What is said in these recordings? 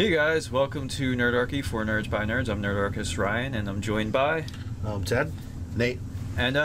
Hey guys, welcome to Nerdarchy for Nerds by Nerds. I'm Nerdarchist Ryan, and I'm joined by... Ted. Nate. And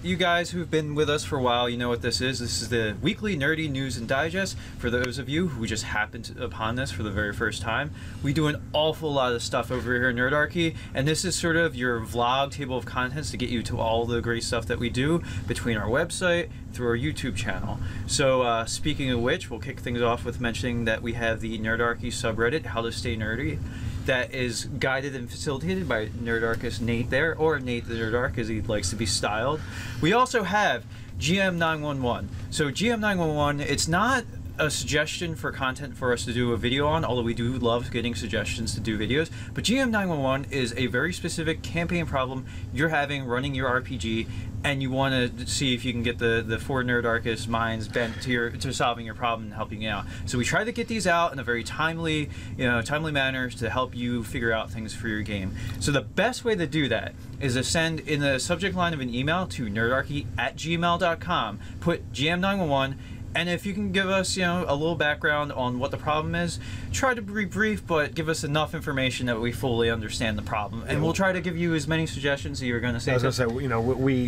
you guys who've been with us for a while, you know what this is. This is the weekly nerdy news and digest. For those of you who just happened upon this for the very first time, we do an awful lot of stuff over here in Nerdarchy, and this is sort of your vlog table of contents to get you to all the great stuff that we do between our website through our YouTube channel. So speaking of which, we'll kick things off with mentioning that we have the Nerdarchy subreddit, How to Stay Nerdy, that is guided and facilitated by Nerdarchist Nate there, or Nate the Nerdarch as he likes to be styled. We also have GM911. So GM911, it's not a suggestion for content for us to do a video on, although we do love getting suggestions to do videos, but GM911 is a very specific campaign problem you're having running your RPG, and you want to see if you can get the four Nerdarchist minds bent to solving your problem and helping you out. So we try to get these out in a very timely manner to help you figure out things for your game. So the best way to do that is to send in the subject line of an email to nerdarchy@gmail.com, put GM911, and if you can give us, a little background on what the problem is, try to be brief, but give us enough information that we fully understand the problem. And we'll try to give you as many suggestions as you're going to say. I was going to say,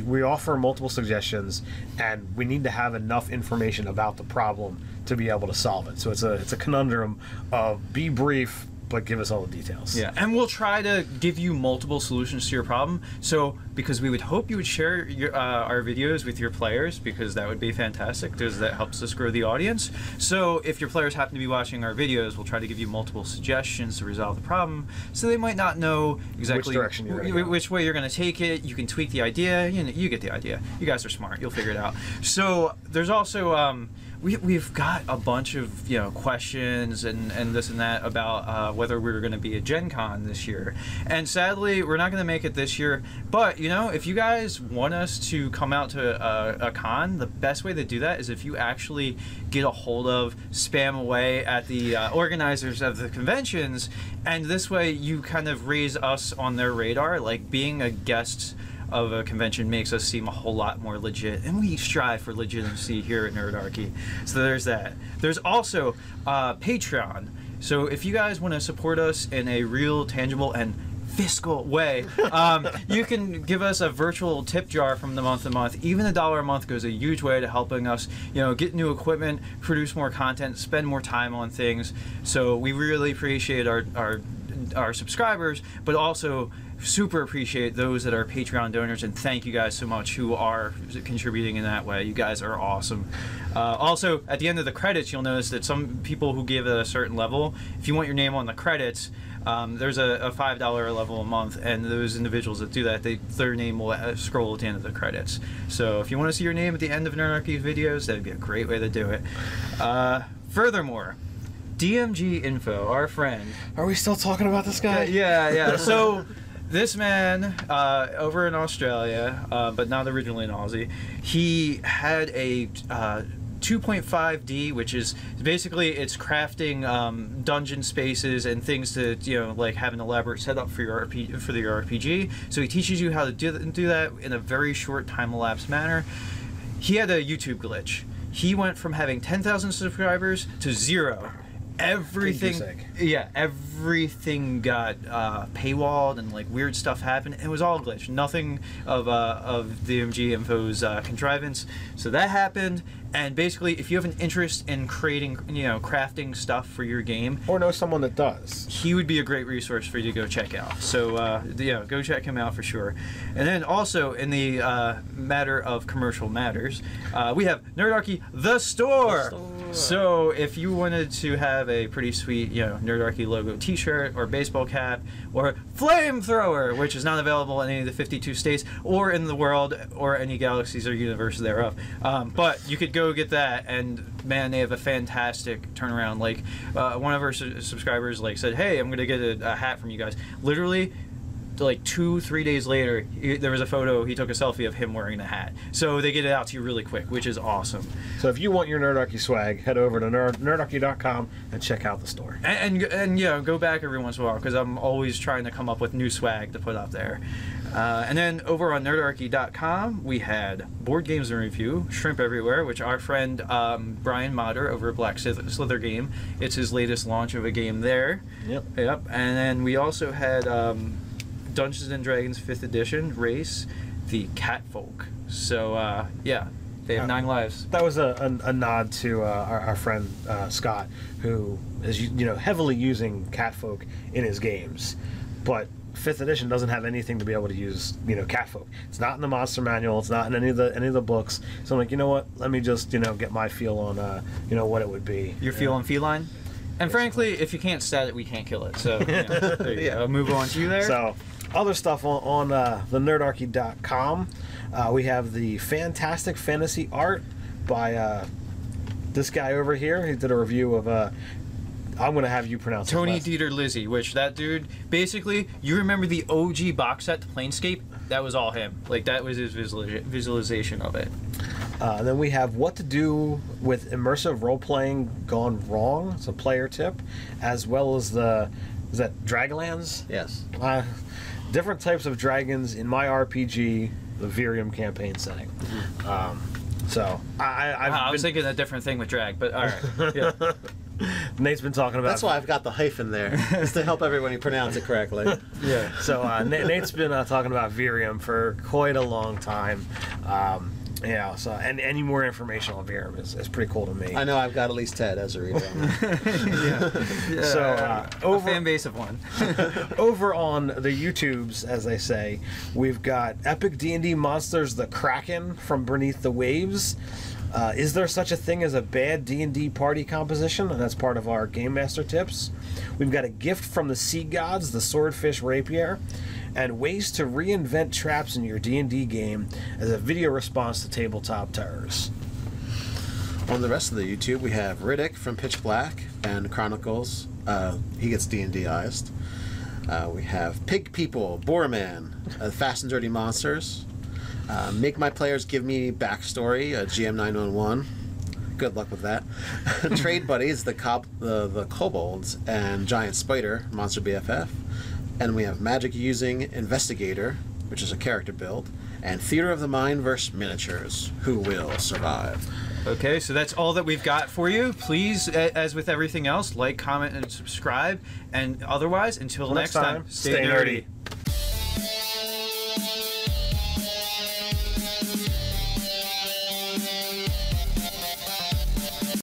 we offer multiple suggestions, and we need to have enough information about the problem to be able to solve it. So it's a conundrum of be brief, but give us all the details. Yeah, and we'll try to give you multiple solutions to your problem. So, because we would hope you would share our videos with your players, because that would be fantastic, because that helps us grow the audience. So, if your players happen to be watching our videos, we'll try to give you multiple suggestions to resolve the problem, so they might not know exactly which way you're going to take it. You can tweak the idea. You get the idea. You guys are smart. You'll figure it out. So, there's also... We've got a bunch of questions and this and that about whether we're going to be at Gen Con this year, and sadly we're not going to make it this year. But if you guys want us to come out to a con, the best way to do that is if you actually get a hold of, spam away at the organizers of the conventions, and this way you kind of raise us on their radar. Like, being a guest of a convention makes us seem a whole lot more legit, and we strive for legitimacy here at Nerdarchy. So there's that. There's also Patreon. So if you guys want to support us in a real, tangible, and fiscal way, you can give us a virtual tip jar from the month to month. Even $1 a month goes a huge way to helping us, get new equipment, produce more content, spend more time on things. So we really appreciate our subscribers, but also super appreciate those that are Patreon donors, and thank you guys so much who are contributing in that way. You guys are awesome. Also, at the end of the credits, you'll notice that some people who give at a certain level, if you want your name on the credits, there's a $5 level a month, and those individuals that do that, their name will scroll at the end of the credits. So if you want to see your name at the end of Nerdarchy videos, that'd be a great way to do it. Furthermore, DMG Info, our friend. Are we still talking about this guy? Yeah. So this man over in Australia, but not originally in Aussie, he had a 2.5D, which is basically it's crafting dungeon spaces and things to like have an elaborate setup for your RPG. So he teaches you how to do that in a very short time-elapsed manner. He had a YouTube glitch. He went from having 10,000 subscribers to 0. Everything got paywalled, and like weird stuff happened. It was all glitched. Nothing of DMG Info's contrivance. So that happened, and basically, if you have an interest in creating, crafting stuff for your game, or know someone that does, he would be a great resource for you to go check out. So go check him out for sure. And then also in the matter of commercial matters, we have Nerdarchy the Store. So if you wanted to have a pretty sweet, Nerdarchy logo t-shirt or baseball cap or flamethrower, which is not available in any of the 52 states or in the world or any galaxies or universes thereof, but you could go get that, and man, they have a fantastic turnaround. Like one of our subscribers said, hey, I'm gonna get a hat from you guys. Literally, like 2-3 days later, there was a photo, he took a selfie of him wearing the hat. So they get it out to you really quick, which is awesome. So if you want your Nerdarchy swag, head over to nerdarchy.com and check out the store. And go back every once in a while, because I'm always trying to come up with new swag to put up there. And then over on Nerdarchy.com, we had Board Games in Review, Shrimp Everywhere, which our friend Brian Motter over at Black Slither Game, it's his latest launch of a game there. Yep. And then we also had Dungeons & Dragons 5th Edition Race, the Catfolk. So, yeah, they have 9 lives. That was a nod to our friend Scott, who is heavily using Catfolk in his games, but 5th edition doesn't have anything to be able to use Catfolk. It's not in the monster manual. It's not in any of the books. So I'm like, you know what? Let me just get my feel on what it would be. Your feel on feline. And frankly, if you can't stat it, we can't kill it. So there you go. Move on to you there. So other stuff on the nerdarchy.com. We have the fantastic fantasy art by this guy over here. He did a review of I'm going to have you pronounce Tony it. Diterlizzi, which that dude, basically, you remember the OG box set, the Planescape? That was all him. Like, that was his visualization of it. Then we have What to Do with Immersive Role-Playing Gone Wrong. It's a player tip. As well as is that Dra-glands? Yes. Different types of dragons in my RPG, the Vyrium campaign setting. So, I was thinking a different thing with drag, but all right. Yeah. Nate's been talking about. That's why I've got the hyphen there, is to help everybody pronounce it correctly. Yeah. So Nate's been talking about Vyrium for quite a long time. So and any more information on Vyrium is pretty cool to me. I know I've got at least Ted as a reader on that. Yeah. So over a fan base of one. Over on the YouTubes, as they say, we've got Epic D&D Monsters, the Kraken from Beneath the Waves. Is there such a thing as a bad D&D party composition? And that's part of our Game Master tips. We've got a gift from the Sea Gods, the Swordfish Rapier, and ways to reinvent traps in your D&D game as a video response to tabletop terrors. On the rest of the YouTube, we have Riddick from Pitch Black and Chronicles. He gets D&Dized. We have Pig People, Boarman, Fast and Dirty Monsters. Make my players give me backstory, GM 911. Good luck with that. Trade Buddies, the Kobolds, and Giant Spider, Monster BFF. And we have Magic Using Investigator, which is a character build, and Theater of the Mind versus Miniatures, Who Will Survive. Okay, so that's all that we've got for you. Please, as with everything else, like, comment, and subscribe. And otherwise, until next time, stay nerdy.